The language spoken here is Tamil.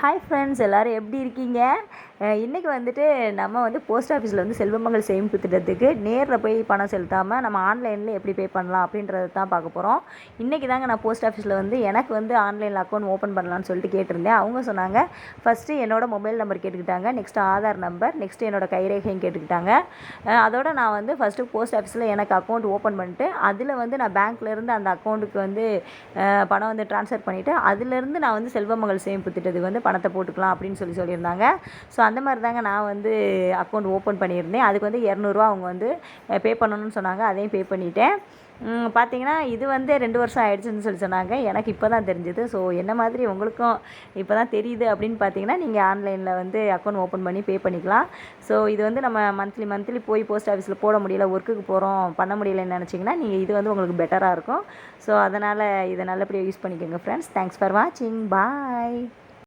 ஹாய் ஃப்ரெண்ட்ஸ், எல்லோரும் எப்படி இருக்கீங்க? இன்றைக்கி வந்துட்டு நம்ம வந்து போஸ்ட் ஆஃபீஸில் வந்து செல்வமகள் சேமிப்பு திட்டத்துக்கு நேரில் போய் பணம் செலுத்தாமல் நம்ம ஆன்லைனில் எப்படி பே பண்ணலாம் அப்படின்றது தான் பார்க்க போகிறோம். இன்றைக்கி தாங்க நான் போஸ்ட் ஆஃபீஸில் வந்து எனக்கு வந்து ஆன்லைனில் அக்கௌண்ட் ஓப்பன் பண்ணலான்னு சொல்லிட்டு கேட்டிருந்தேன். அவங்க சொன்னாங்க, ஃபஸ்ட்டு என்னோடய மொபைல் நம்பர் கேட்டுக்கிட்டாங்க, நெக்ஸ்ட்டு ஆதார் நம்பர், நெக்ஸ்ட்டு என்னோடய கைரேகையும் கேட்டுக்கிட்டாங்க. அதோட நான் வந்து ஃபஸ்ட்டு போஸ்ட் ஆஃபீஸில் எனக்கு அக்கௌண்ட் ஓப்பன் பண்ணிட்டு அதில் வந்து நான் பேங்க்லேருந்து அந்த அக்கௌண்ட்டுக்கு வந்து பணம் வந்து ட்ரான்ஸ்ஃபர் பண்ணிவிட்டு அதிலேருந்து நான் வந்து செல்வமகள் சேமிப்பு திட்டத்துக்கு வந்து பணத்தை போட்டுக்கலாம் அப்படின்னு சொல்லியிருந்தாங்க. ஸோ அந்த மாதிரி தாங்க நான் வந்து அக்கௌண்ட் ஓப்பன் பண்ணியிருந்தேன். அதுக்கு வந்து ₹200 அவங்க வந்து பே பண்ணணும்னு சொன்னாங்க. அதையும் பே பண்ணிட்டேன். பார்த்தீங்கன்னா இது வந்து 2 வருஷம் ஆயிடுச்சுன்னு சொன்னாங்க. எனக்கு இப்போ தான் தெரிஞ்சுது. ஸோ என்ன மாதிரி உங்களுக்கும் இப்போ தான் தெரியுது அப்படின்னு பார்த்தீங்கன்னா, நீங்கள் ஆன்லைனில் வந்து அக்கௌண்ட் ஓப்பன் பண்ணி பே பண்ணிக்கலாம். ஸோ இது வந்து நம்ம மந்த்லி போய் போஸ்ட் ஆஃபீஸில் போட முடியல, ஒர்க்குக்கு போகிறோம், பண்ண முடியலன்னு நினச்சிங்கன்னா நீங்கள் இது வந்து உங்களுக்கு பெட்டராக இருக்கும். ஸோ அதனால் இதை நல்லபடியாக யூஸ் பண்ணிக்கோங்க ஃப்ரெண்ட்ஸ். தேங்க்ஸ் ஃபார் வாட்சிங். பாய்.